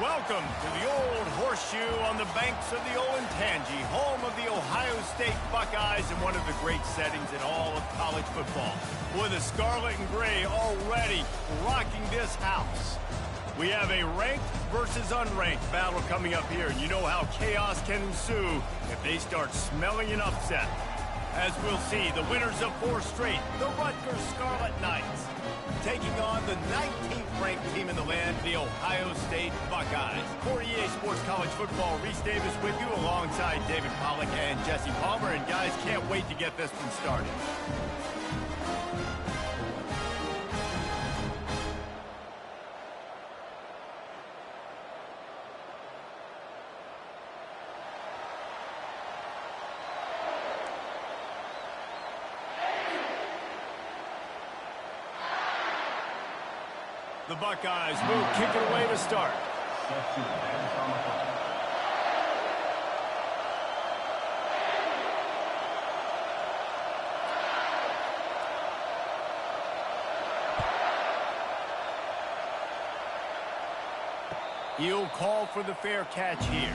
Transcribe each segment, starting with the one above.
Welcome to the Old Horseshoe on the banks of the Olentangy, home of the Ohio State Buckeyes and one of the great settings in all of college football. With the scarlet and gray already rocking this house. We have a ranked versus unranked battle coming up here, and you know how chaos can ensue if they start smelling an upset. As we'll see, the winners of 4 straight, the Rutgers Scarlet Knights, taking on the 19th ranked team in the land, the Ohio State Buckeyes. For EA Sports College Football, Reese Davis with you alongside David Pollack and Jesse Palmer. And guys, can't wait to get this one started. The Buckeyes will kick it away to start. He'll call for the fair catch here.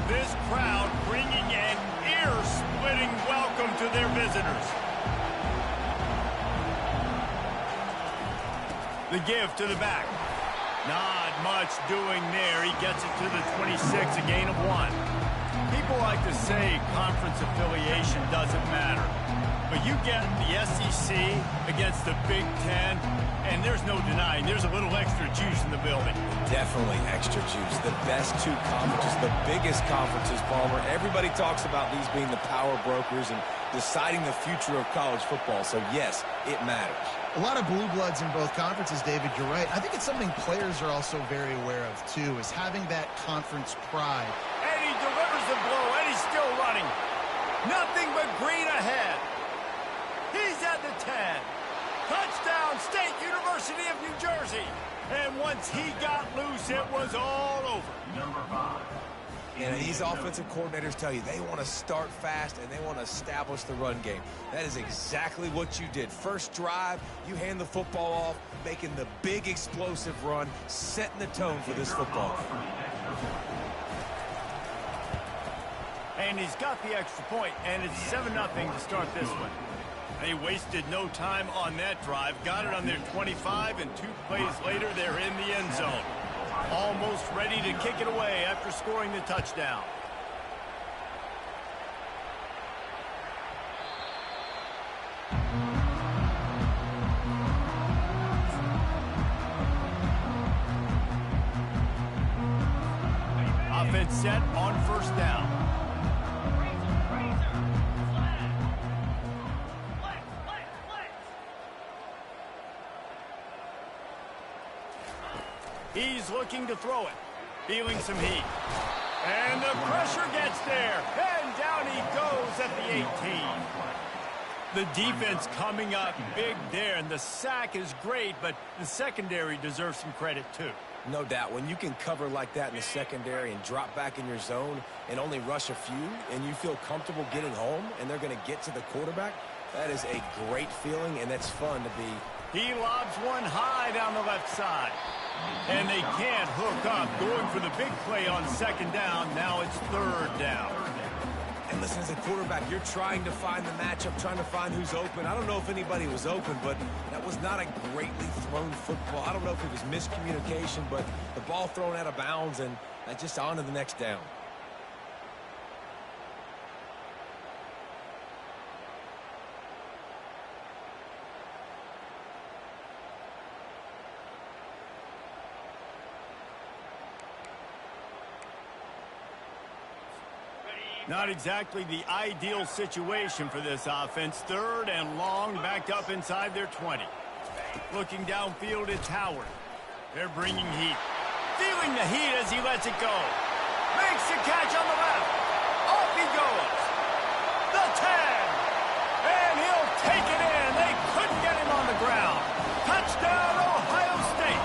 This crowd bringing an ear-splitting welcome to their visitors. The give to the back. Not much doing there. He gets it to the 26, a gain of 1. People like to say conference affiliation doesn't matter. But you get the SEC against the Big Ten, and there's no denying there's a little extra juice in the building. Definitely extra juice. The best 2 conferences, the biggest conferences, Palmer. Everybody talks about these being the power brokers and deciding the future of college football. So, yes, it matters. A lot of blue bloods in both conferences, David. You're right. I think it's something players are also very aware of, too, is having that conference pride. And he delivers the blow, and he's still running. Nothing but green ahead. He's at the 10. Touchdown, State University of New Jersey. And once he got loose, it was all over. Number 5. And these offensive coordinators tell you they want to start fast and they want to establish the run game. That is exactly what you did. First drive, you hand the football off, making the big explosive run, setting the tone for this football game. And he's got the extra point, and it's 7-0 to start this one. They wasted no time on that drive. Got it on their 25, and 2 plays later, they're in the end zone. Almost ready to kick it away after scoring the touchdown. Offense set on first down. He's looking to throw it. Feeling some heat. And the pressure gets there. And down he goes at the 18. The defense coming up big there. And the sack is great, but the secondary deserves some credit too. No doubt. When you can cover like that in the secondary and drop back in your zone and only rush a few, and you feel comfortable getting home and they're going to get to the quarterback, that is a great feeling, and that's fun to be. He lobs one high down the left side. And they can't hook up. Going for the big play on second down. Now it's third down. And listen, as a quarterback, you're trying to find the matchup, trying to find who's open. I don't know if anybody was open, but that was not a greatly thrown football. I don't know if it was miscommunication, but the ball thrown out of bounds, and just on to the next down. Not exactly the ideal situation for this offense. Third and long, backed up inside their 20. Looking downfield, it's Howard. They're bringing heat. Feeling the heat as he lets it go. Makes the catch on the left. Off he goes. The 10. And he'll take it in. They couldn't get him on the ground. Touchdown, Ohio State.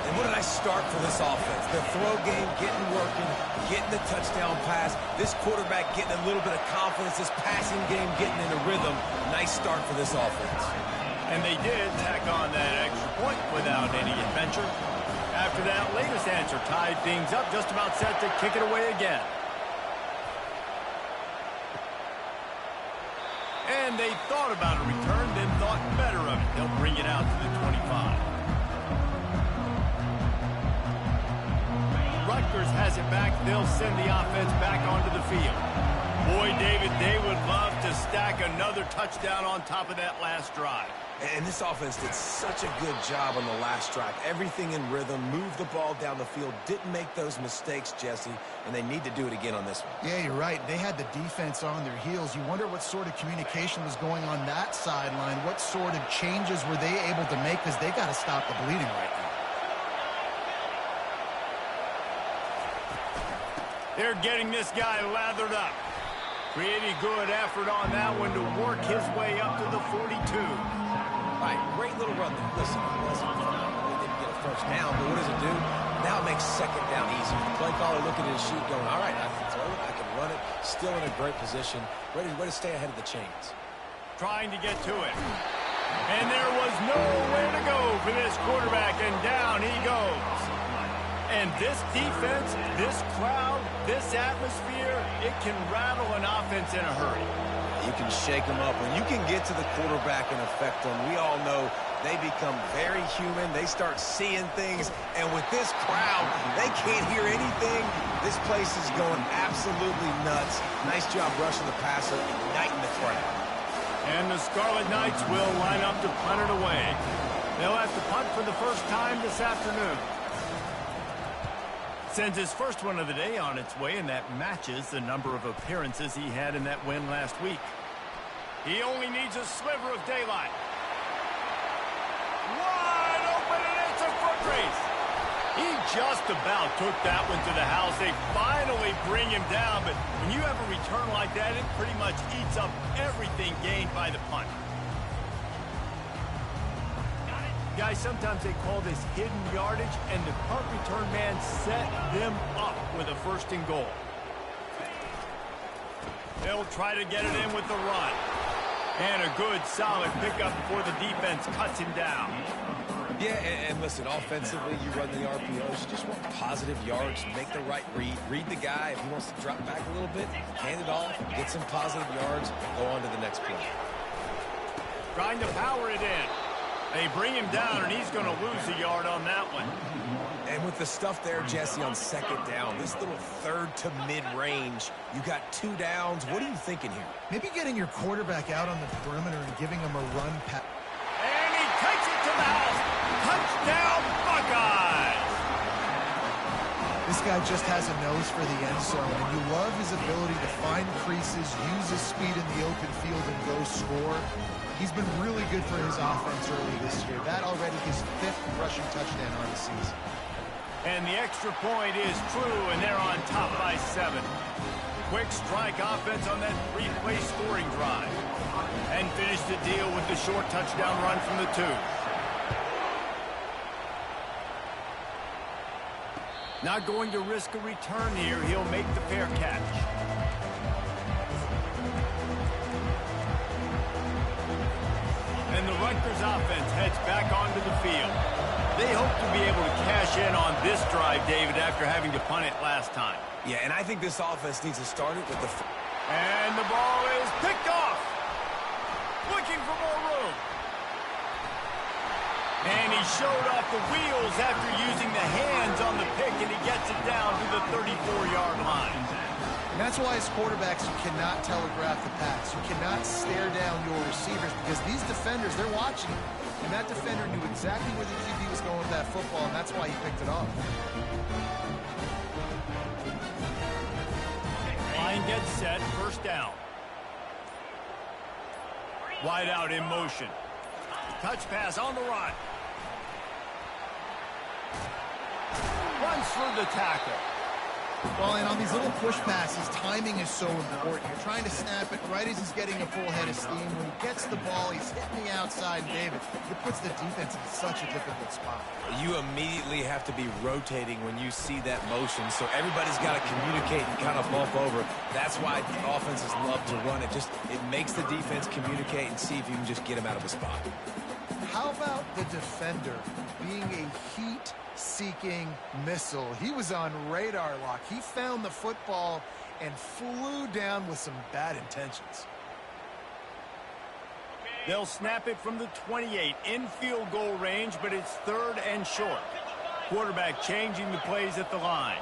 And what did I start for this offense? The throw game getting working, getting the touchdown pass. This quarterback getting a little bit of confidence. This passing game getting in a rhythm. Nice start for this offense. And they did tack on that extra point without any adventure. After that latest answer tied things up, just about set to kick it away again. And they thought about a return, then thought better of it. They'll bring it out to the 25. Rutgers has it back. They'll send the offense back onto the field. Boy, David, they would love to stack another touchdown on top of that last drive. And this offense did such a good job on the last drive. Everything in rhythm, moved the ball down the field, didn't make those mistakes, Jesse, and they need to do it again on this one. Yeah, you're right. They had the defense on their heels. You wonder what sort of communication was going on that sideline. What sort of changes were they able to make, because they got to stop the bleeding right now. They're getting this guy lathered up. Pretty good effort on that one to work his way up to the 42. All right, great little run there. Listen, they didn't get a first down, but what does it do? Now it makes second down easy. The play caller looking at his sheet going, all right, I can throw it, I can run it. Still in a great position. Ready to stay ahead of the chains. Trying to get to it. And there was nowhere to go for this quarterback, and down he goes. And this defense, this crowd, this atmosphere, it can rattle an offense in a hurry. You can shake them up. When you can get to the quarterback and affect them, we all know they become very human. They start seeing things. And with this crowd, they can't hear anything. This place is going absolutely nuts. Nice job rushing the passer, igniting the crowd. And the Scarlet Knights will line up to punt it away. They'll have to punt for the first time this afternoon. Sends his first one of the day on its way, and that matches the number of appearances he had in that win last week. He only needs a sliver of daylight. Wide open, and it's a foot race. He just about took that one to the house. They finally bring him down, but when you have a return like that, it pretty much eats up everything gained by the punt. Guys, sometimes they call this hidden yardage, and the punt return man set them up with a first and goal. They'll try to get it in with the run. And a good, solid pickup before the defense cuts him down. Yeah, and listen, offensively, you run the RPOs. You just want positive yards, make the right read. Read the guy. If he wants to drop back a little bit, hand it off, get some positive yards, go on to the next play. Trying to power it in. They bring him down, and he's going to lose a yard on that one. And with the stuff there, Jesse, on second down, this little third to mid-range, you got 2 downs. What are you thinking here? Maybe getting your quarterback out on the perimeter and giving him a run pass. And he takes it to the house. Touchdown, Buckeyes! This guy just has a nose for the end zone, and you love his ability to find creases, use his speed in the open field, and go score. He's been really good for his offense early this year. That already his 5th rushing touchdown on the season. And the extra point is true, and they're on top by 7. Quick strike offense on that 3-play scoring drive. And finish the deal with the short touchdown run from the 2. Not going to risk a return here. He'll make the fair catch. And the Rutgers offense heads back onto the field. They hope to be able to cash in on this drive, David, after having to punt it last time. Yeah, and I think this offense needs to start it with the... And the ball is picked off. Looking for more room. And he showed off the wheels after using the hands on the pick, and he gets it down to the 34-yard line. And that's why as quarterbacks, you cannot telegraph the pass. You cannot stare down your receivers, because these defenders, they're watching you. And that defender knew exactly where the QB was going with that football, and that's why he picked it off. Line gets set, first down. Wide out in motion. Touch pass on the run. Runs through the tackle. Well, and on these little push passes, timing is so important. You're trying to snap it right as he's getting a full head of steam. When he gets the ball, he's hitting the outside, and David, it puts the defense in such a difficult spot. You immediately have to be rotating when you see that motion, so everybody's got to communicate and kind of bump over. That's why offenses love to run it. It makes the defense communicate and see if you can just get him out of a spot. How about the defender being a heat-seeking missile? He was on radar lock. He found the football and flew down with some bad intentions. They'll snap it from the 28 in field goal range, but it's 3rd and short. Quarterback changing the plays at the line.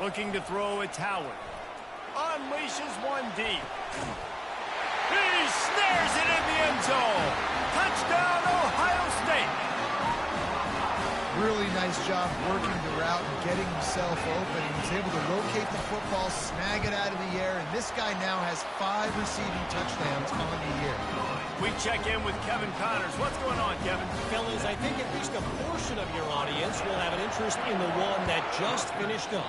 Looking to throw, it's Howard. Unleashes one deep. He snares it in the end zone. Touchdown, Ohio State. Really nice job working the route and getting himself open. He was able to locate the football, snag it out of the air, and this guy now has 5 receiving touchdowns on the year. We check in with Kevin Connors. What's going on, Kevin? Fellas, I think at least a portion of your audience will have an interest in the one that just finished up.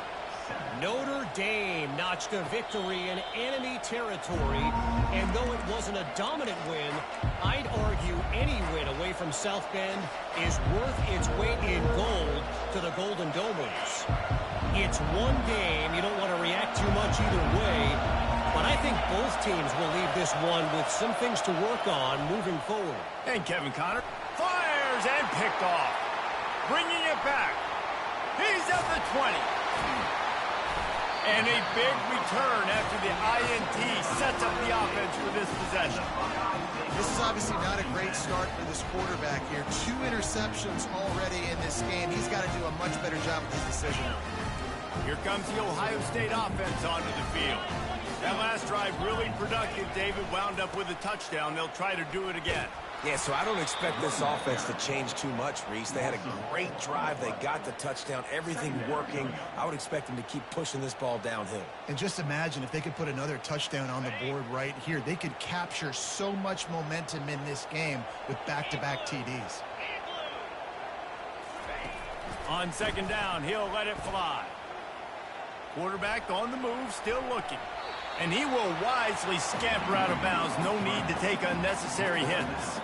Notre Dame notched a victory in enemy territory, and though it wasn't a dominant win, I'd argue any win away from South Bend is worth its weight in gold to the Golden Domers. It's one game. You don't want to react too much either way, but I think both teams will leave this one with some things to work on moving forward. And Kevin Connors fires and picked off. Bringing it back. He's at the 20. And a big return after the INT sets up the offense for this possession. This is obviously not a great start for this quarterback here. 2 interceptions already in this game. He's got to do a much better job with his decision. Here comes the Ohio State offense onto the field. That last drive really productive. David wound up with a touchdown. They'll try to do it again. Yeah, so I don't expect this offense to change too much, Reese. They had a great drive. They got the touchdown, everything working. I would expect them to keep pushing this ball downhill. And just imagine if they could put another touchdown on the board right here. They could capture so much momentum in this game with back-to-back TDs. On 2nd down, he'll let it fly. Quarterback on the move, still looking. And he will wisely scamper out of bounds. No need to take unnecessary hits.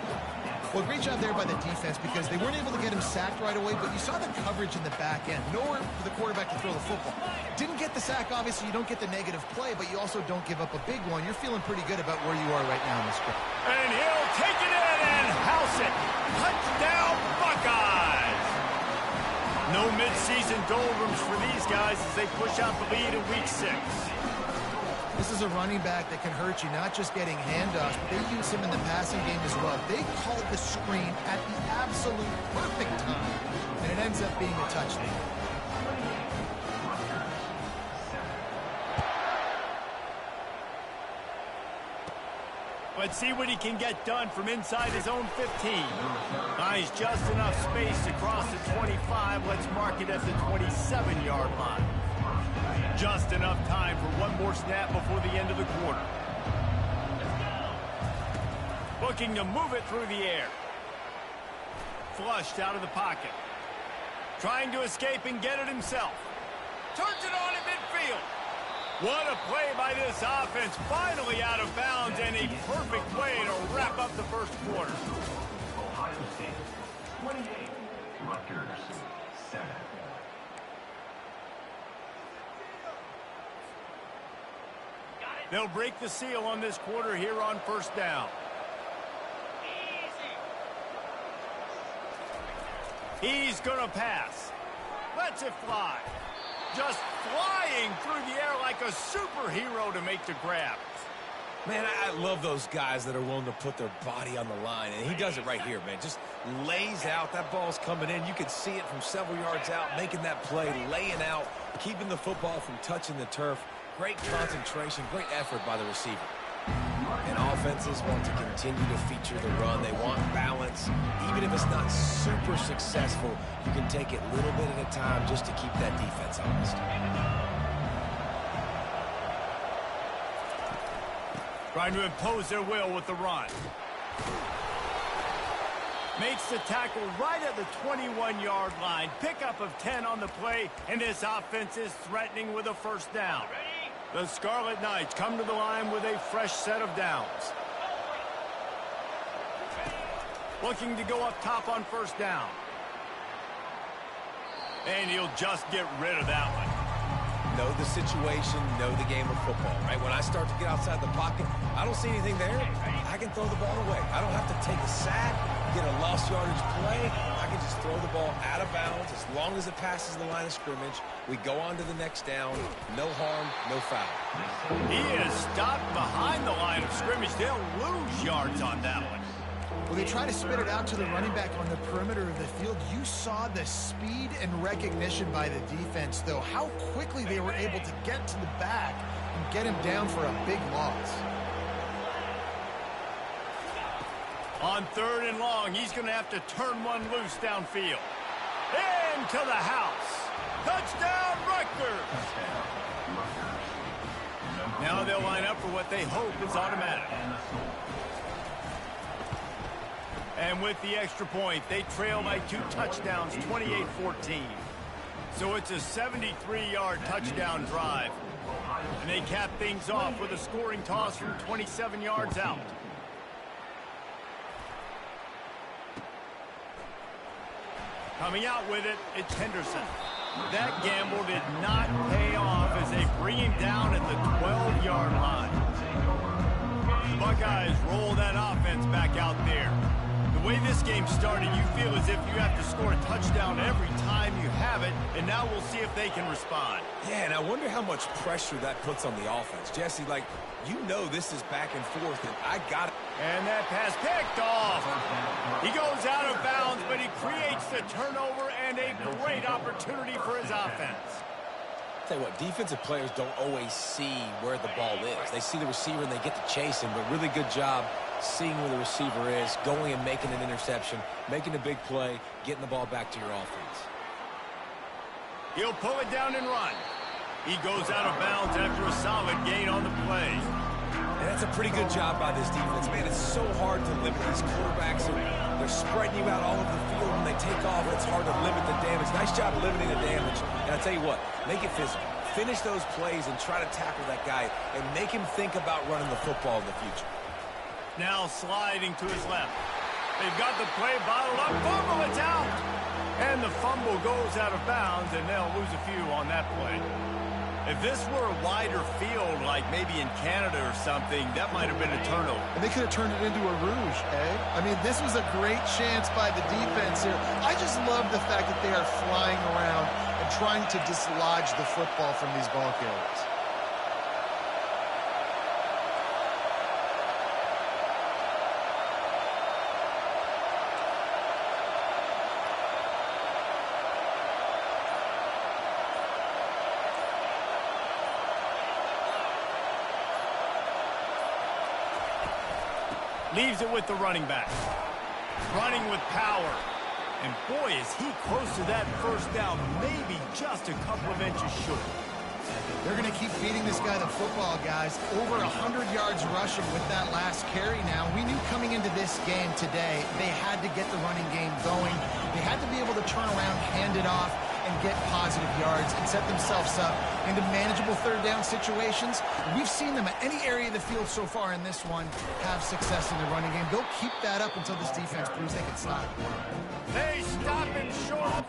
Well, great job there by the defense because they weren't able to get him sacked right away, but you saw the coverage in the back end. Nowhere for the quarterback to throw the football. Didn't get the sack, obviously. You don't get the negative play, but you also don't give up a big one. You're feeling pretty good about where you are right now in this game. And he'll take it in and house it. Touchdown, Buckeyes! No midseason doldrums for these guys as they push out the lead in Week 6. This is a running back that can hurt you, not just getting handoffs, but they use him in the passing game as well. They called the screen at the absolute perfect time, and it ends up being a touchdown. Let's see what he can get done from inside his own 15. Nice, just enough space to cross the 25. Let's mark it at the 27-yard line. Just enough time for one more snap before the end of the quarter. Looking to move it through the air. Flushed out of the pocket. Trying to escape and get it himself. Turns it on in midfield. What a play by this offense. Finally out of bounds and a perfect way to wrap up the first quarter. Ohio State 28, Rutgers 7. They'll break the seal on this quarter here on 1st down. He's going to pass. Lets it fly. Just flying through the air like a superhero to make the grab. Man, I love those guys that are willing to put their body on the line, and he does it right here, man. Just lays out. That ball's coming in. You can see it from several yards out, making that play, laying out, keeping the football from touching the turf. Great concentration, great effort by the receiver. And offenses want to continue to feature the run. They want balance. Even if it's not super successful, you can take it a little bit at a time just to keep that defense honest. Trying to impose their will with the run. Makes the tackle right at the 21-yard line. Pickup of 10 on the play, and this offense is threatening with a first down. The Scarlet Knights come to the line with a fresh set of downs. Looking to go up top on first down. And he'll just get rid of that one. Know the situation, know the game of football, right? When I start to get outside the pocket, I don't see anything there. I can throw the ball away. I don't have to take a sack, get a lost yardage play. I can just throw the ball out of bounds as long as it passes the line of scrimmage. We go on to the next down. No harm, no foul. He is stopped behind the line of scrimmage. They'll lose yards on that one. Well, they try to spit it out to the running back on the perimeter of the field. You saw the speed and recognition by the defense, though. How quickly they were able to get to the back and get him down for a big loss. On 3rd and long, he's going to have to turn one loose downfield. Into the house. Touchdown, Rutgers. Now they'll line up for what they hope is automatic. And with the extra point, they trail by 2 touchdowns, 28-14. So it's a 73-yard touchdown drive. And they cap things off with a scoring toss from 27 yards out. Coming out with it, it's Henderson. That gamble did not pay off as they bring him down at the 12-yard line. The Buckeyes roll that offense back out there. The way this game started, you feel as if you have to score a touchdown every time you have it, and now we'll see if they can respond. Yeah, and I wonder how much pressure that puts on the offense. Jesse, like, you know this is back and forth, and I got it. And that pass picked off. He goes out of bounds, but he creates the turnover and a great opportunity for his offense. Tell you what, defensive players don't always see where the ball is. They see the receiver and they get to chase him, but really good job seeing where the receiver is, going and making an interception, making a big play, getting the ball back to your offense. He'll pull it down and run. He goes out of bounds after a solid gain on the play. And that's a pretty good job by this defense. Man, it's so hard to limit these quarterbacks. They're spreading you out all over the field. When they take off, it's hard to limit the damage. Nice job limiting the damage. And I tell you what, make it physical. Finish those plays and try to tackle that guy and make him think about running the football in the future. Now sliding to his left. They've got the play bottled up. Fumble, it's out. And the fumble goes out of bounds, and they'll lose a few on that play. If this were a wider field, like maybe in Canada or something, that might have been a turnover. And they could have turned it into a rouge, eh? I mean, this was a great chance by the defense here. I just love the fact that they are flying around and trying to dislodge the football from these ball carriers. Leaves it with the running back. Running with power. And boy, is he close to that first down. Maybe just a couple of inches short. They're going to keep feeding this guy the football, guys. Over 100 yards rushing with that last carry now. We knew coming into this game today, they had to get the running game going. They had to be able to turn around, hand it off, and get positive yards and set themselves up into manageable third down situations. We've seen them at any area of the field so far in this one have success in the running game. They'll keep that up until this defense proves they can stop. They stop him short.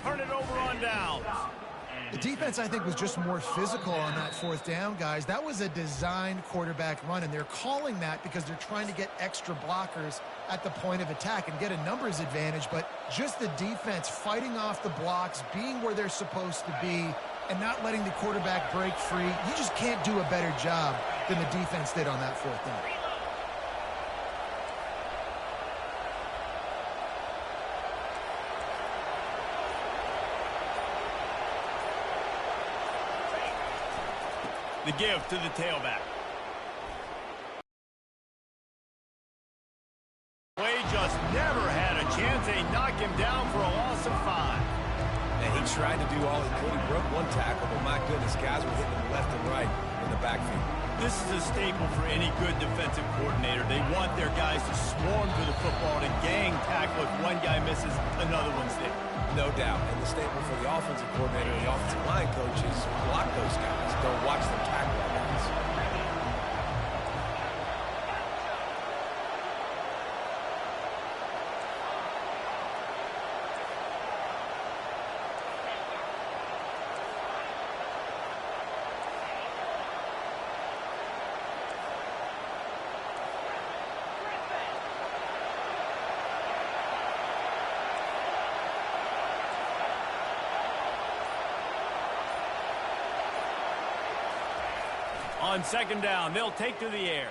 Turn it over on down. The defense, I think, was just more physical on that fourth down, guys. That was a designed quarterback run, and they're calling that because they're trying to get extra blockers at the point of attack and get a numbers advantage. But just the defense fighting off the blocks, being where they're supposed to be, and not letting the quarterback break free. You just can't do a better job than the defense did on that fourth down. The give to the tailback. Way just never had a chance. They knock him down for a loss of 5. And he tried to do all he could. He broke one tackle, but my goodness, guys were hitting him left and right in the backfield. This is a staple for any good defensive coordinator. They want their guys to swarm to the football, to gang tackle. If one guy misses, another one's there. No doubt. And the staple for the offensive coordinator and the offensive line coach is block those guys. Don't watch them tackle our guys. On second down, they'll take to the air.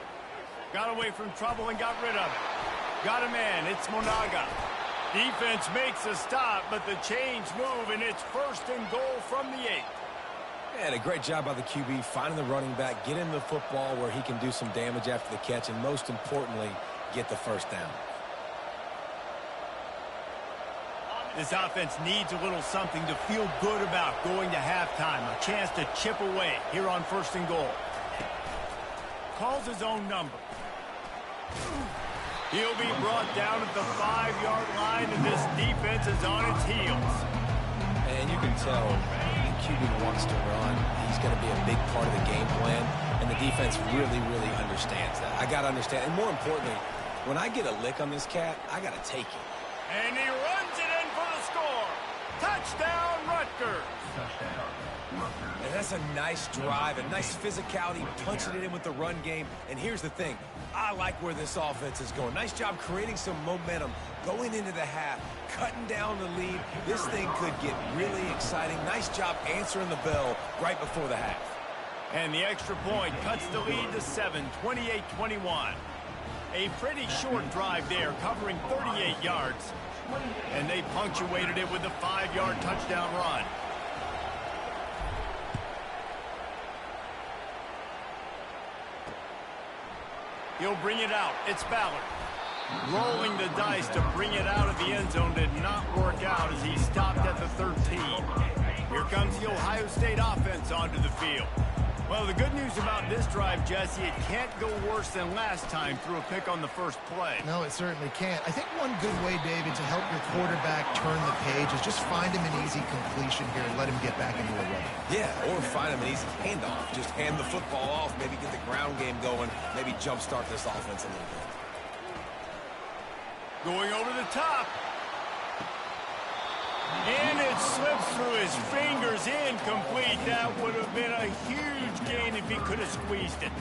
Got away from trouble and got rid of it. Got a man, it's Monaga. Defense makes a stop, but the chains move, and it's first and goal from the 8. And a great job by the QB finding the running back, get him the football where he can do some damage after the catch, and most importantly, get the first down. This offense needs a little something to feel good about going to halftime. A chance to chip away here on first and goal. Calls his own number. He'll be brought down at the 5-yard line, and this defense is on its heels. And you can tell the QB wants to run. He's going to be a big part of the game plan, and the defense really, really understands that. I got to understand, and more importantly, when I get a lick on this cat, I got to take it. And he runs it in for the score. Touchdown, Rutgers. Touchdown, Rutgers. And that's a nice drive, a nice physicality, punching it in with the run game. And here's the thing. I like where this offense is going. Nice job creating some momentum, going into the half, cutting down the lead. This thing could get really exciting. Nice job answering the bell right before the half. And the extra point cuts the lead to 7, 28-21. A pretty short drive there, covering 38 yards. And they punctuated it with a 5-yard touchdown run. He'll bring it out. It's Ballard. Rolling the dice to bring it out of the end zone did not work out as he stopped at the 13. Here comes the Ohio State offense onto the field. Well, the good news about this drive, Jesse, it can't go worse than last time through a pick on the first play. No, it certainly can't. I think one good way, David, to help your quarterback turn the page is just find him an easy completion here and let him get back into a run. Yeah, or find him an easy handoff. Just hand the football off, maybe get the ground game going, maybe jumpstart this offense a little bit. Going over the top. And it slips through his fingers, incomplete. That would have been a huge gain if he could have squeezed it.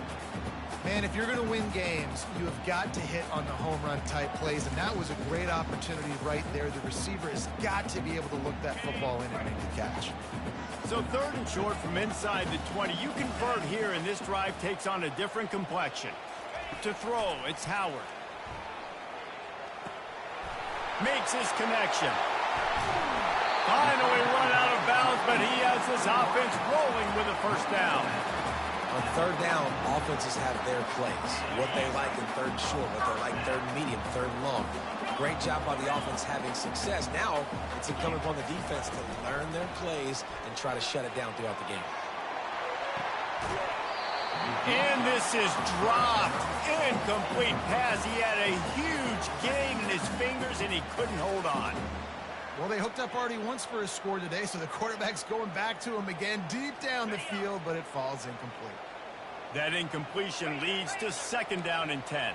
Man, if you're going to win games, you have got to hit on the home run type plays, and that was a great opportunity right there. The receiver has got to be able to look that football in and make the catch. So third and short from inside the 20. You convert here, and this drive takes on a different complexion. To throw, it's Howard. Makes his connection. Finally run out of bounds, but he has this offense rolling with a first down. On third down, offenses have their plays. What they like in third and short, what they like third and medium, third and long. Great job by the offense having success. Now, it's incumbent upon the defense to learn their plays and try to shut it down throughout the game. And this is dropped. Incomplete pass. He had a huge gain in his fingers, and he couldn't hold on. Well, they hooked up already once for a score today, so the quarterback's going back to him again deep down the field, but it falls incomplete. That incompletion leads to second down and 10.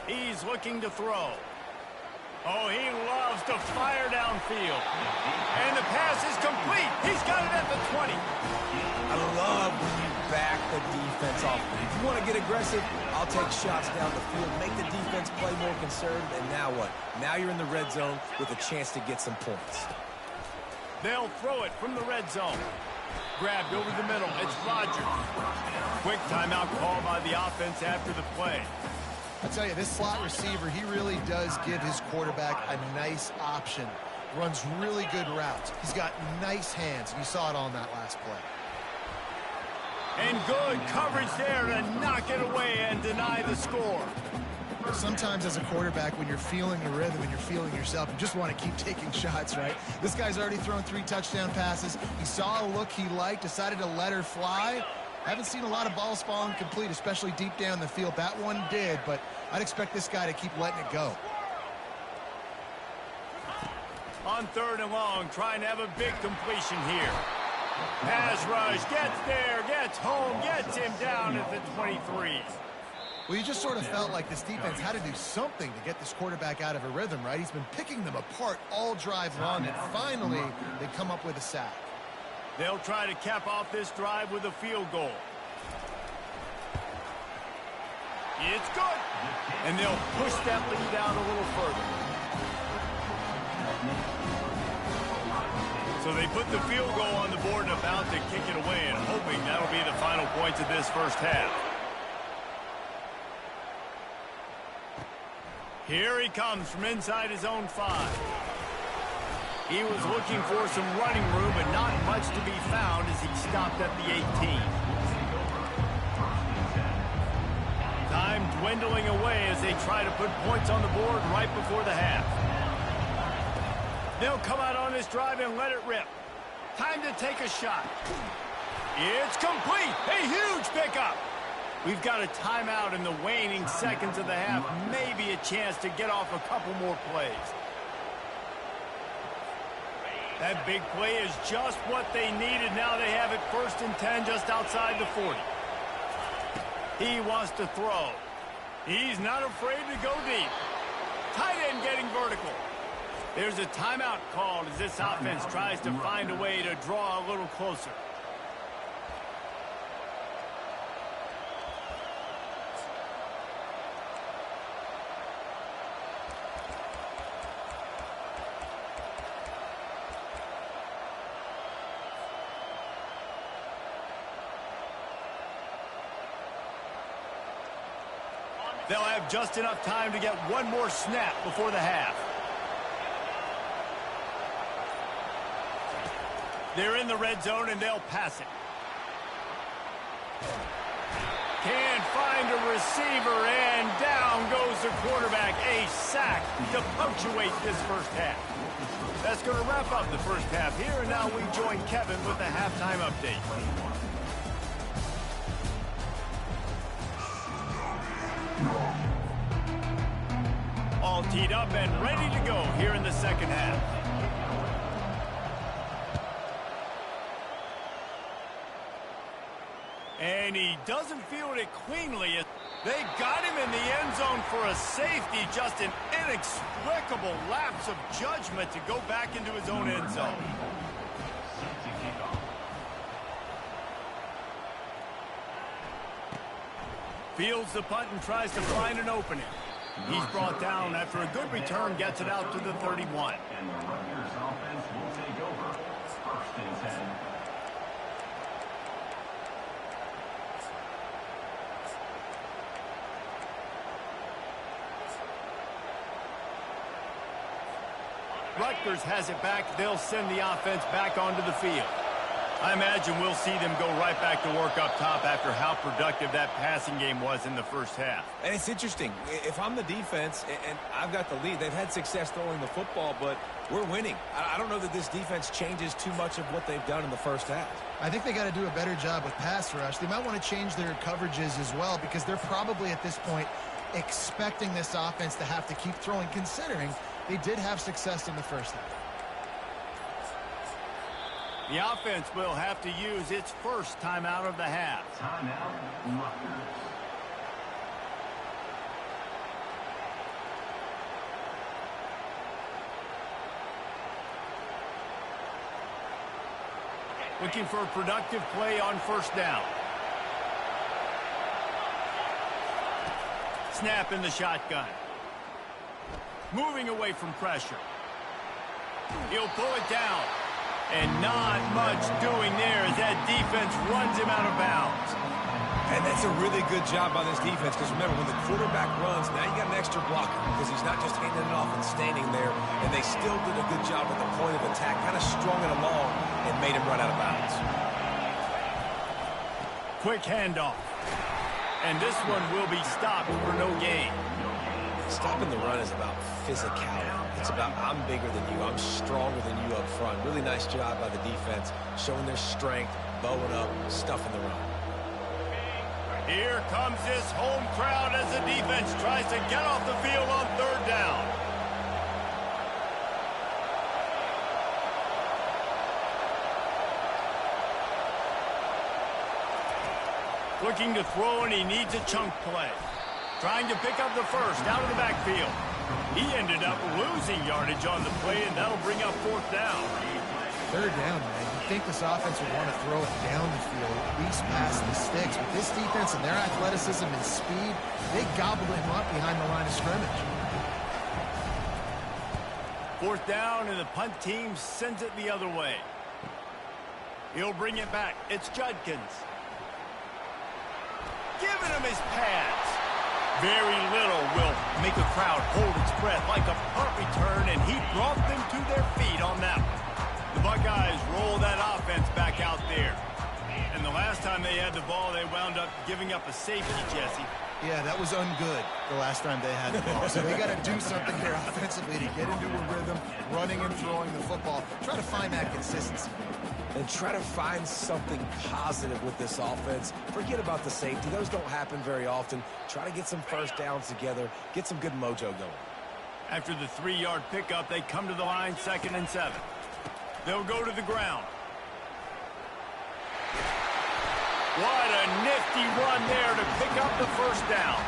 He's looking to throw. Oh, he loves to fire downfield. And the pass is complete. He's got it at the 20. I love when you back the defense off. If you want to get aggressive, I'll take shots down the field, make the defense play more conservative, and now what? Now you're in the red zone with a chance to get some points. They'll throw it from the red zone. Grabbed over the middle. It's Rodgers. Quick timeout call by the offense after the play. I tell you, this slot receiver, he really does give his quarterback a nice option. Runs really good routes. He's got nice hands. You saw it on that last play. And good coverage there to knock it away and deny the score. Sometimes as a quarterback, when you're feeling the rhythm and you're feeling yourself, you just want to keep taking shots, right? This guy's already thrown 3 touchdown passes. He saw a look he liked, decided to let her fly. Haven't seen a lot of balls fall incomplete, especially deep down the field. That one did, but I'd expect this guy to keep letting it go. On 3rd and long, trying to have a big completion here. Pass rush, gets there, gets home, gets him down at the 23. Well, you just sort of felt like this defense had to do something to get this quarterback out of a rhythm, right? He's been picking them apart all drive long, and finally they come up with a sack. They'll try to cap off this drive with a field goal. It's good. And they'll push that lead out a little further. So they put the field goal on the board and about to kick it away, and hoping that'll be the final points of this first half. Here he comes from inside his own 5. He was looking for some running room, but not much to be found as he stopped at the 18. Time dwindling away as they try to put points on the board right before the half. They'll come out on this drive and let it rip. Time to take a shot. It's complete. A huge pickup. We've got a timeout in the waning seconds of the half. Maybe a chance to get off a couple more plays. That big play is just what they needed. Now they have it 1st and 10 just outside the 40. He wants to throw. He's not afraid to go deep. Tight end getting vertical. There's a timeout called as this offense tries to find a way to draw a little closer. They'll have just enough time to get one more snap before the half. They're in the red zone, and they'll pass it. Can't find a receiver, and down goes the quarterback. A sack to punctuate this first half. That's going to wrap up the first half here, and now we join Kevin with the halftime update. All teed up and ready to go here in the second half. And he doesn't field it cleanly. They got him in the end zone for a safety. Just an inexplicable lapse of judgment to go back into his own end zone. Fields the punt and tries to find an opening. He's brought down after a good return, gets it out to the 31. And the Rutgers offense will take over. 1st and 10. Rutgers has it back. They'll send the offense back onto the field. I imagine we'll see them go right back to work up top after how productive that passing game was in the first half. And it's interesting. If I'm the defense and I've got the lead, they've had success throwing the football, but we're winning. I don't know that this defense changes too much of what they've done in the first half. I think they got to do a better job with pass rush. They might want to change their coverages as well, because they're probably at this point expecting this offense to have to keep throwing, considering they did have success in the first half. The offense will have to use its first timeout of the half. Timeout, Rutgers. Looking for a productive play on 1st down. Snap in the shotgun. Moving away from pressure. He'll pull it down. And not much doing there as that defense runs him out of bounds. And that's a really good job by this defense, because remember, when the quarterback runs, now you got an extra blocker, because he's not just handing it off and standing there, and they still did a good job at the point of attack, kind of strung it along and made him run out of bounds. Quick handoff. And this one will be stopped for no gain. Stopping the run is about physicality. It's about I'm bigger than you, I'm stronger than you up front. Really nice job by the defense, showing their strength, bowing up, stuffing the run. Here comes this home crowd as the defense tries to get off the field on third down. Looking to throw, and he needs a chunk play. Trying to pick up the first out of the backfield. He ended up losing yardage on the play, and that'll bring up fourth down. Third down, man. You'd think this offense would want to throw it down the field, at least past the sticks. With this defense and their athleticism and speed, they gobbled him up behind the line of scrimmage. Fourth down, and the punt team sends it the other way. He'll bring it back. It's Judkins. Giving him his pads. Very little will make a crowd hold its breath like a punt return, and he brought them to their feet on that one. The Buckeyes roll that offense back out there. And the last time they had the ball, they wound up giving up a safety, Jesse. Yeah, that was ungood the last time they had the ball. So they got to do something here offensively to get into a rhythm, running and throwing the football. Try to find that consistency. And try to find something positive with this offense. Forget about the safety. Those don't happen very often. Try to get some first downs together. Get some good mojo going. After the 3-yard pickup, they come to the line, 2nd and 7. They'll go to the ground. What a nifty run there to pick up the first down.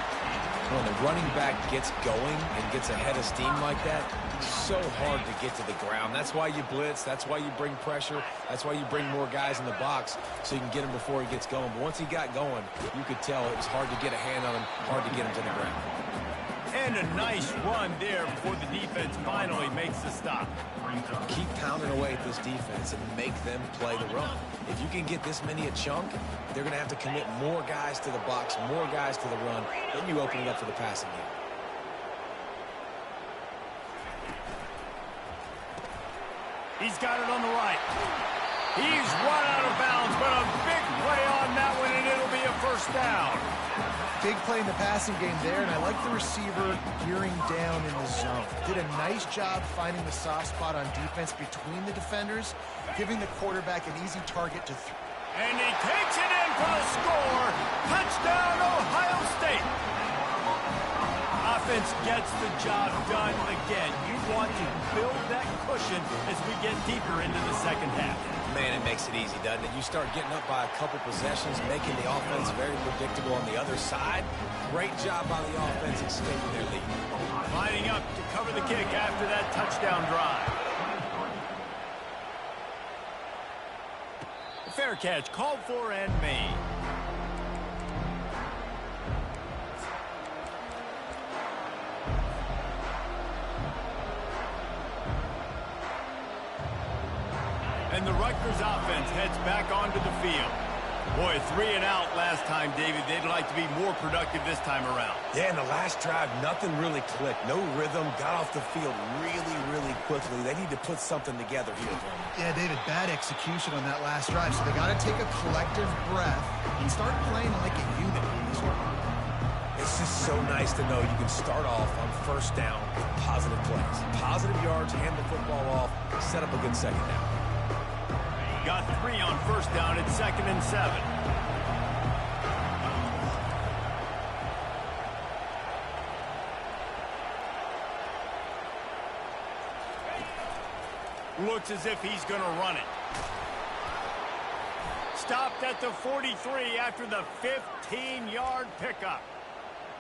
When the running back gets going and gets ahead of steam like that, it's so hard to get to the ground. That's why you blitz. That's why you bring pressure. That's why you bring more guys in the box so you can get him before he gets going. But once he got going, you could tell it was hard to get a hand on him, hard to get him to the ground. And a nice run there before the defense finally makes the stop. Keep pounding away at this defense and make them play the run. If you can get this many a chunk, they're going to have to commit more guys to the box, more guys to the run. Then you open it up for the passing game. He's got it on the right. He's run out of bounds, but a big play on that one, and it'll be a first down. Big play in the passing game there, and I like the receiver gearing down in the zone. Did a nice job finding the soft spot on defense between the defenders, giving the quarterback an easy target to throw. And he takes it in for the score. Touchdown, Ohio State. Offense gets the job done again. You want to build that cushion as we get deeper into the second half. Man, it makes it easy, doesn't it? You start getting up by a couple possessions, making the offense very predictable on the other side. Great job by the offense extending their lead. Lining up to cover the kick after that touchdown drive. Fair catch called for and made. And the Rutgers offense heads back onto the field. Boy, 3 and out last time, David. They'd like to be more productive this time around. Yeah, in the last drive, nothing really clicked. No rhythm, got off the field really, really quickly. They need to put something together here. Yeah, David, bad execution on that last drive. So they got to take a collective breath and start playing like a unit. It's just so nice to know you can start off on first down with positive plays. Positive yards, hand the football off, set up a good second down. Got 3 on first down at 2nd and 7. Looks as if he's going to run it. Stopped at the 43 after the 15-yard pickup.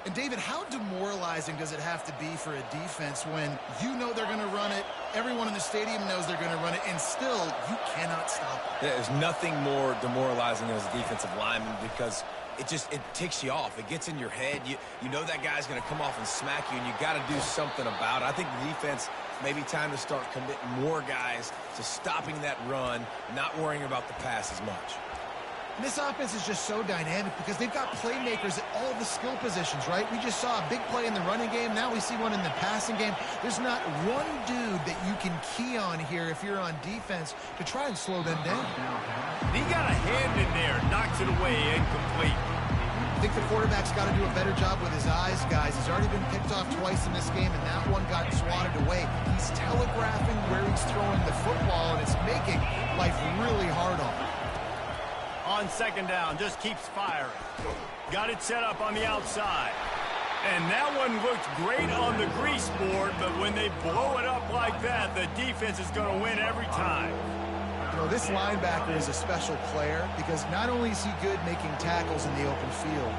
And, David, how demoralizing does it have to be for a defense when you know they're going to run it, everyone in the stadium knows they're going to run it, and still you cannot stop it? There's nothing more demoralizing as a defensive lineman because it ticks you off. It gets in your head. You know that guy's going to come off and smack you, and you got to do something about it. I think the defense maybe time to start committing more guys to stopping that run, not worrying about the pass as much. And this offense is just so dynamic because they've got playmakers at all the skill positions, right? We just saw a big play in the running game. Now we see one in the passing game. There's not one dude that you can key on here if you're on defense to try and slow them down. He got a hand in there, knocks it away, incomplete. think the quarterback's got to do a better job with his eyes, guys. He's already been picked off twice in this game, and that one got swatted away. He's telegraphing where he's throwing the football, and it's making life really hard on him. On second down, just keeps firing. Got it set up on the outside. And that one looked great on the grease board, but when they blow it up like that, the defense is going to win every time. You know, this linebacker is a special player because not only is he good making tackles in the open field,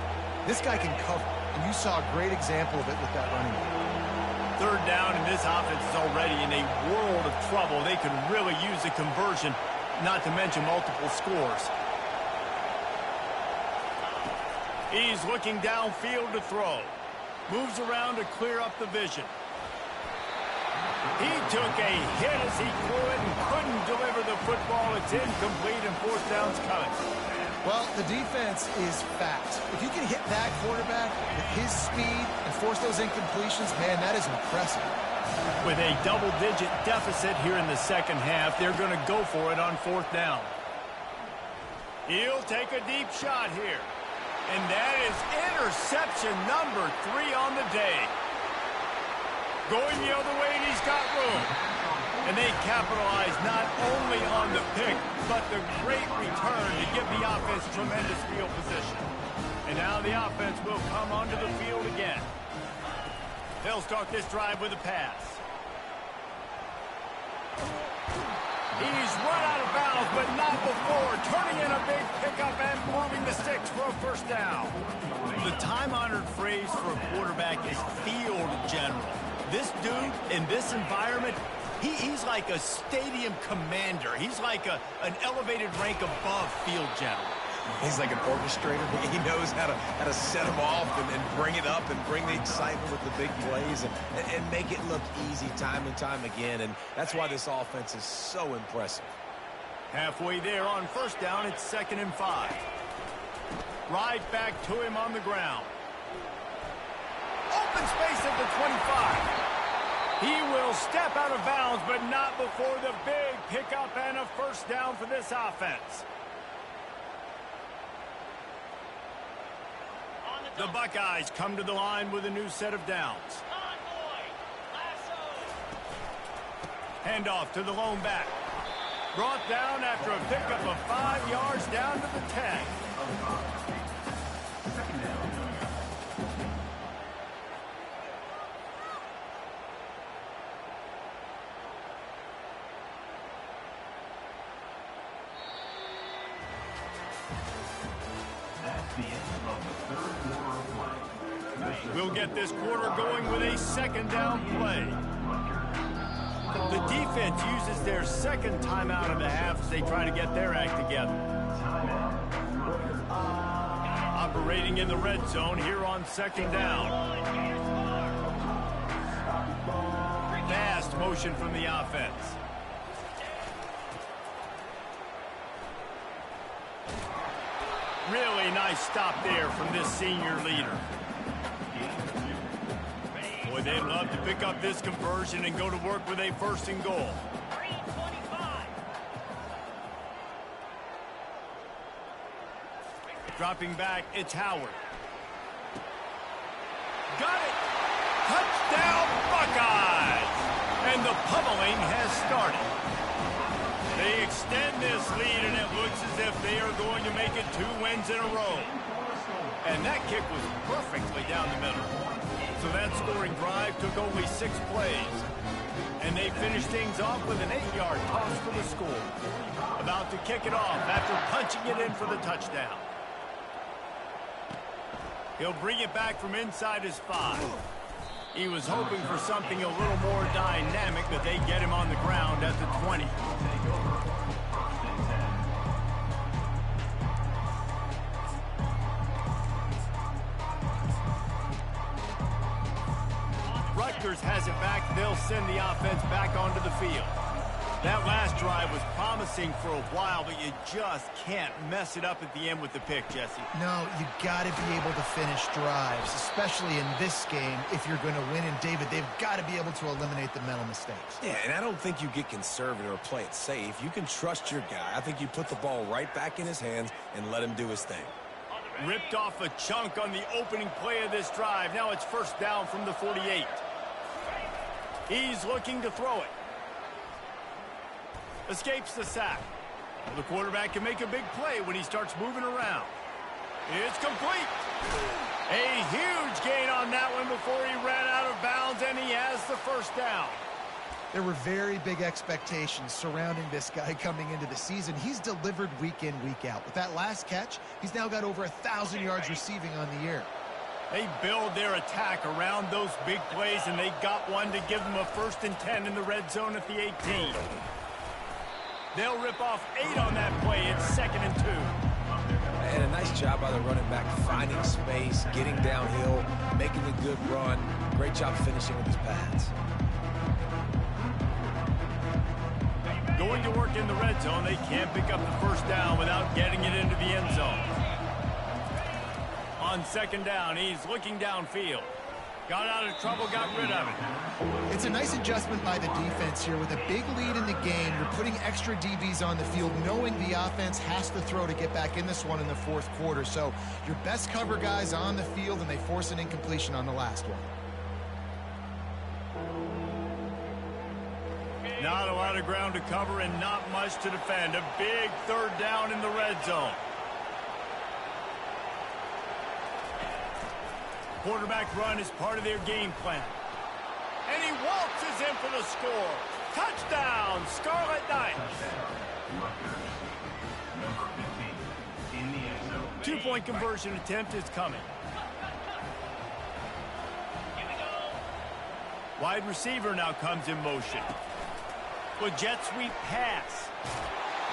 this guy can cover. And you saw a great example of it with that running back. Third down, and this offense is already in a world of trouble. They could really use a conversion, not to mention multiple scores. He's looking downfield to throw. Moves around to clear up the vision. He took a hit as he threw it and couldn't deliver the football. It's incomplete and fourth down's coming. Well, the defense is fast. If you can hit that quarterback with his speed and force those incompletions, man, that is impressive. With a double-digit deficit here in the second half, they're going to go for it on fourth down. He'll take a deep shot here. And that is interception number 3 on the day. Going the other way, and he's got room. And they capitalize not only on the pick, but the great return to give the offense tremendous field position. And now the offense will come onto the field again. They'll start this drive with a pass. He's run out of bounds, but not before. Turning in a big pickup and moving the sticks for a first down. The time-honored phrase for a quarterback is field general. This dude, in this environment, he's like a stadium commander. He's like an elevated rank above field general. He's like an orchestrator. He knows how to set them off and bring it up and bring the excitement with the big plays and make it look easy time and time again. And that's why this offense is so impressive. Halfway there on first down, it's 2nd and 5. Right back to him on the ground. Open space at the 25. He will step out of bounds, but not before the big pickup and a first down for this offense. The Buckeyes come to the line with a new set of downs. Handoff to the lone back. Brought down after a pickup of 5 yards down to the 10. We'll get this quarter going with a second down play. The defense uses their second timeout of the half as they try to get their act together. Operating in the red zone here on second down. Fast motion from the offense. Really nice stop there from this senior leader. Boy, they'd love to pick up this conversion and go to work with a 1st and goal. Dropping back, it's Howard. Got it! Touchdown, Buckeyes! And the pummeling has started. They extend this lead, and it looks as if they are going to make it 2 wins in a row. And that kick was perfectly down the middle. So that scoring drive took only 6 plays. And they finished things off with an 8-yard toss for the score. About to kick it off after punching it in for the touchdown. He'll bring it back from inside his 5. He was hoping for something a little more dynamic, but they get him on the ground at the 20. Rutgers has it back. They'll send the offense back onto the field. That last drive was promising for a while, but you just can't mess it up at the end with the pick, Jesse. No, you got to be able to finish drives, especially in this game if you're going to win. And, David, they've got to be able to eliminate the mental mistakes. Yeah, and I don't think you get conservative or play it safe. You can trust your guy. I think you put the ball right back in his hands and let him do his thing. Ripped off a chunk on the opening play of this drive. Now it's first down from the 48. He's looking to throw it. Escapes the sack. The quarterback can make a big play when he starts moving around. It's complete. A huge gain on that one before he ran out of bounds, and he has the first down. There were very big expectations surrounding this guy coming into the season. He's delivered week in, week out. With that last catch, he's now got over 1,000 yards receiving on the year. They build their attack around those big plays, and they got one to give them a 1st and 10 in the red zone at the 18. They'll rip off 8 on that play. It's 2nd and 2. And a nice job by the running back, finding space, getting downhill, making a good run. Great job finishing with his pads. Going to work in the red zone, they can't pick up the first down without getting it into the end zone. On 2nd down, he's looking downfield. Got out of trouble, got rid of it. It's a nice adjustment by the defense here. With a big lead in the game, you're putting extra DBs on the field, knowing the offense has to throw to get back in this one in the 4th quarter. So your best cover guys on the field, and they force an incompletion on the last one. Not a lot of ground to cover and not much to defend. A big 3rd down in the red zone. Quarterback run is part of their game plan. And he waltzes in for the score. Touchdown, Scarlet Knights. Number 15 in the end zone. 2-point conversion attempt is coming. Wide receiver now comes in motion. With jet sweep pass.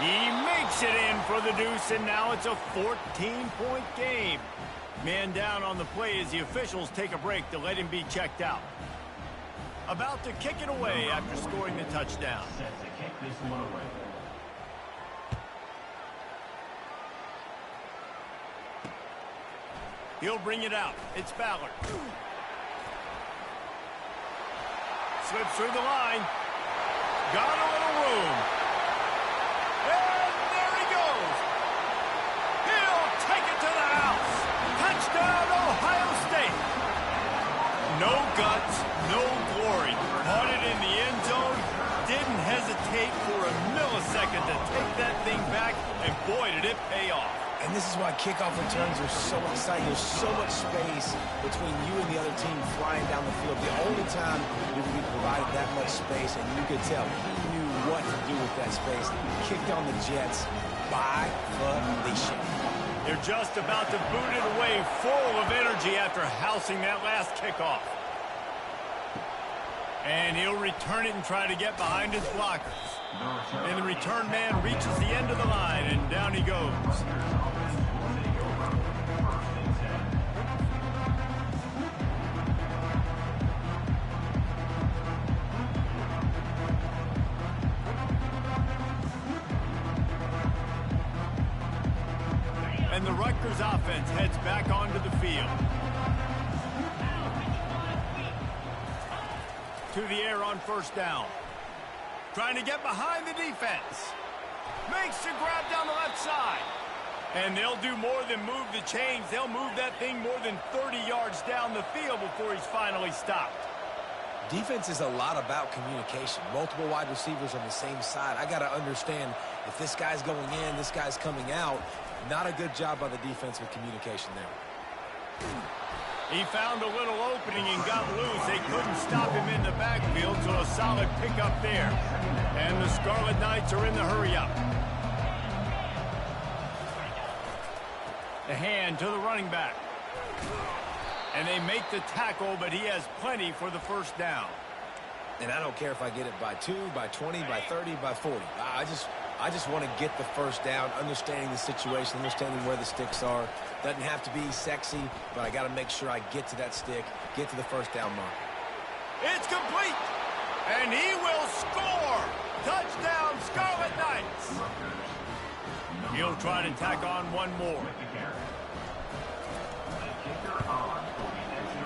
He makes it in for the deuce, and now it's a 14-point game. Man down on the play as the officials take a break to let him be checked out. About to kick it away after scoring the touchdown. Set to kick this one away. He'll bring it out. It's Ballard. Slips through the line. Got a little room. And there he goes. He'll take it to the house. Touchdown, Ohio State. No guts, no glory. Caught it in the end zone. Didn't hesitate for a millisecond to take that thing back. And boy, did it pay off. And this is why kickoff returns are so exciting. There's so much space between you and the other team flying down the field. The only time you can be provided that much space, and you could tell he knew what to do with that space. Kicked on the Jets by the ship. They're just about to boot it away, full of energy after housing that last kickoff. And he'll return it and try to get behind his blockers. And the return man reaches the end of the line, and down he goes. And the Rutgers offense heads back onto the field. To the air on 1st down. Trying to get behind the defense. Makes the grab down the left side. And they'll do more than move the chains. They'll move that thing more than 30 yards down the field before he's finally stopped. Defense is a lot about communication. Multiple wide receivers on the same side. I got to understand if this guy's going in, this guy's coming out. Not a good job by the defense with communication there. He found a little opening and got loose. They couldn't stop him in the backfield, so a solid pickup there. And the Scarlet Knights are in the hurry-up. The hand to the running back. And they make the tackle, but he has plenty for the 1st down. And I don't care if I get it by 2, by 20, by 30, by 40. I just want to get the 1st down, understanding the situation, understanding where the sticks are. Doesn't have to be sexy, but I got to make sure I get to that stick, get to the 1st down mark. It's complete, and he will score. Touchdown, Scarlet Knights. He'll try to tack on one more.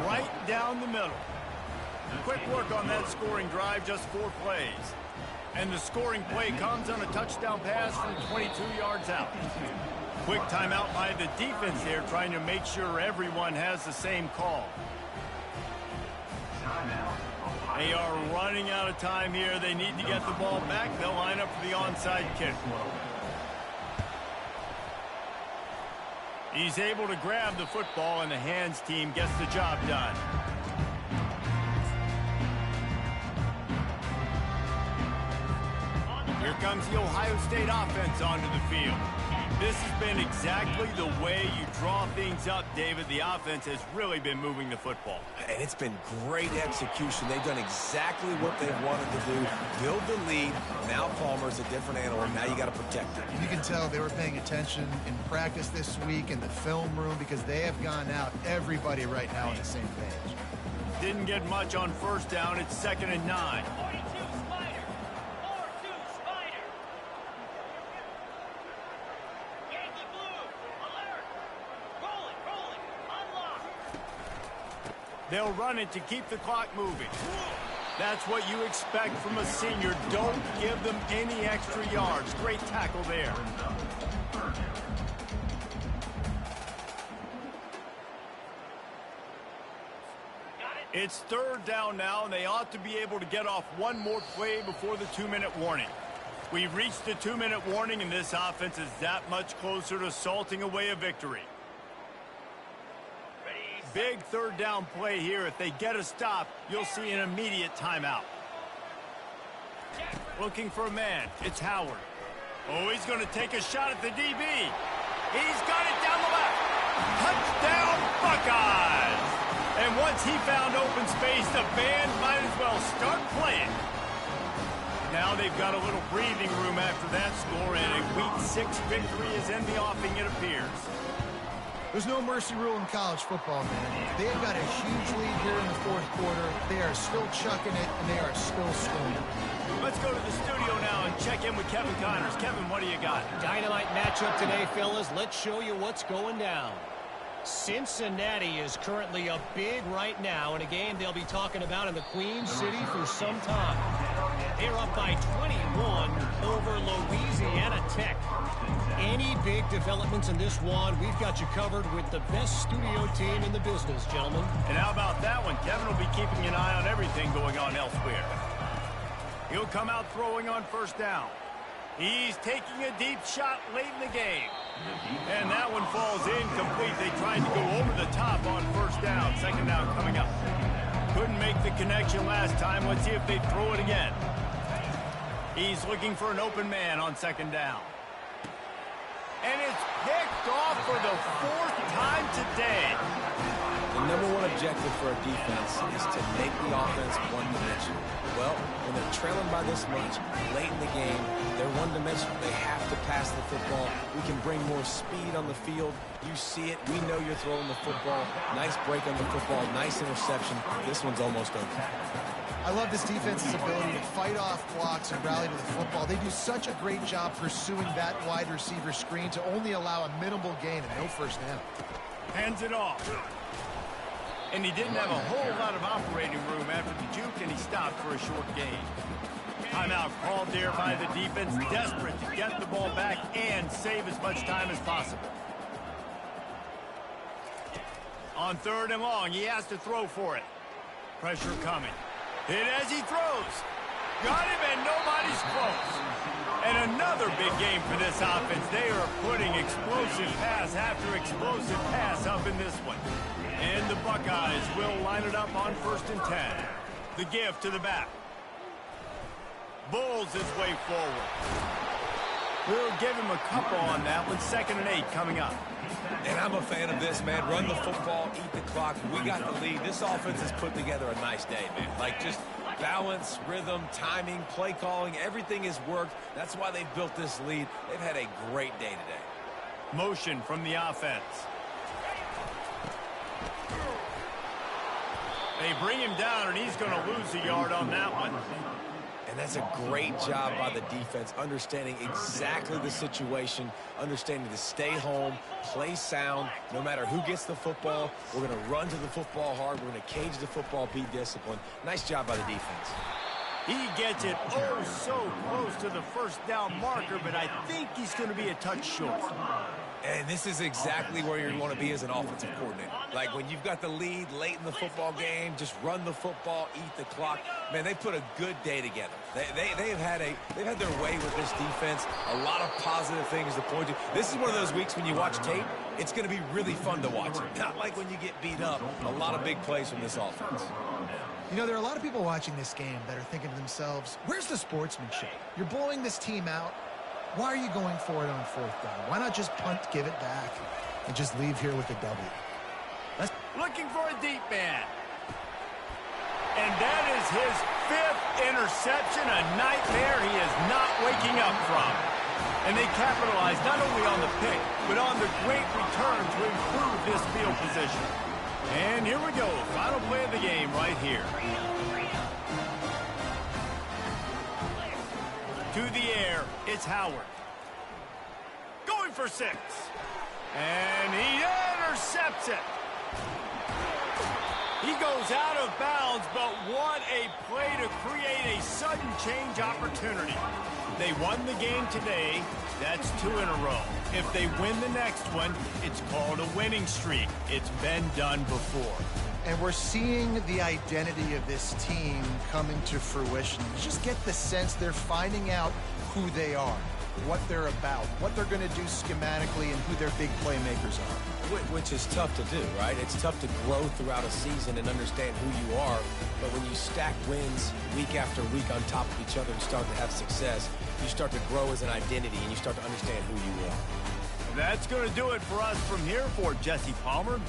Right down the middle. Quick work on that scoring drive, just 4 plays. And the scoring play comes on a touchdown pass from 22 yards out. Quick timeout by the defense there, trying to make sure everyone has the same call. They are running out of time here. They need to get the ball back. They'll line up for the onside kick. He's able to grab the football, and the hands team gets the job done. Here comes the Ohio State offense onto the field. This has been exactly the way you draw things up, David. The offense has really been moving the football. And it's been great execution. They've done exactly what they've wanted to do. Build the lead. Now Palmer's a different animal. Now you got to protect him. You can tell they were paying attention in practice this week in the film room because they have gone out, everybody right now on the same page. Didn't get much on first down. It's 2nd and 9. They'll run it to keep the clock moving. That's what you expect from a senior. Don't give them any extra yards. Great tackle there. It's 3rd down now, and they ought to be able to get off one more play before the 2-minute warning. We've reached the 2-minute warning, and this offense is that much closer to salting away a victory. Big 3rd down play here. If they get a stop, you'll see an immediate timeout. Looking for a man. It's Howard. Oh, he's going to take a shot at the DB. He's got it down the left. Touchdown, Buckeyes! And once he found open space, the band might as well start playing. Now they've got a little breathing room after that score, and a Week 6 victory is in the offing, it appears. There's no mercy rule in college football, man. They have got a huge lead here in the 4th quarter. They are still chucking it, and they are still scoring. Let's go to the studio now and check in with Kevin Connors. Kevin, what do you got? Dynamite matchup today, fellas. Let's show you what's going down. Cincinnati is currently up big right now in a game they'll be talking about in the Queen City for some time. They're up by 21 over Louisiana Tech. Any big developments in this one, we've got you covered with the best studio team in the business, gentlemen. And how about that one? Kevin will be keeping an eye on everything going on elsewhere. He'll come out throwing on 1st down. He's taking a deep shot late in the game. And that one falls incomplete. They tried to go over the top on 1st down. 2nd down coming up. Couldn't make the connection last time. Let's see if they throw it again. He's looking for an open man on 2nd down. And it's picked off for the 4th time today. The #1 objective for a defense is to make the offense one-dimensional. Well, when they're trailing by this much late in the game, they're one-dimensional. They have to pass the football. We can bring more speed on the field. You see it. We know you're throwing the football. Nice break on the football. Nice interception. This one's almost over. I love this defense's ability to fight off blocks and rally to the football. They do such a great job pursuing that wide receiver screen to only allow a minimal gain and no 1st down. Hands it off. And he didn't have a whole lot of operating room after the juke, and he stopped for a short gain. Timeout called there by the defense, desperate to get the ball back and save as much time as possible. On 3rd and long, he has to throw for it. Pressure coming. Hit as he throws. Got him, and nobody's close. And another big game for this offense. They are putting explosive pass after explosive pass up in this one. And the Buckeyes will line it up on 1st and 10. The give to the back. Bulls his way forward. We'll give him a couple on that one. 2nd and 8 coming up. And I'm a fan of this, man. Run the football, eat the clock. We got the lead. This offense has put together a nice day, man. Like, just balance, rhythm, timing, play calling, everything has worked. That's why they've built this lead. They've had a great day today. Motion from the offense. They bring him down, and he's going to lose a yard on that one. And that's a great job by the defense, understanding exactly the situation, understanding to stay home, play sound, no matter who gets the football. We're going to run to the football hard. We're going to cage the football, be disciplined. Nice job by the defense. He gets it oh so close to the first down marker, but I think he's going to be a touch short. And this is exactly where you want to be as an offensive coordinator. Like when you've got the lead late in the football game, just run the football, eat the clock. Man, they put a good day together. They've had their way with this defense. A lot of positive things to point to. This is one of those weeks when you watch tape, it's going to be really fun to watch. Not like when you get beat up. A lot of big plays from this offense. You know, there are a lot of people watching this game that are thinking to themselves, where's the sportsmanship? You're blowing this team out. Why are you going for it on fourth down? Why not just punt, give it back, and just leave here with a W? Looking for a deep man. And that is his 5th interception, a nightmare he is not waking up from. And they capitalize not only on the pick, but on the great return to improve this field position. And here we go, final play of the game right here. To the air, it's Howard. Going for 6. And he intercepts it. He goes out of bounds, but what a play to create a sudden change opportunity. They won the game today. That's 2 in a row. If they win the next one, it's called a winning streak. It's been done before. And we're seeing the identity of this team come into fruition. You just get the sense they're finding out who they are, what they're about, what they're going to do schematically, and who their big playmakers are. Which is tough to do, right? It's tough to grow throughout a season and understand who you are. But when you stack wins week after week on top of each other and start to have success, you start to grow as an identity and you start to understand who you are. That's going to do it for us from here. For Jesse Palmer,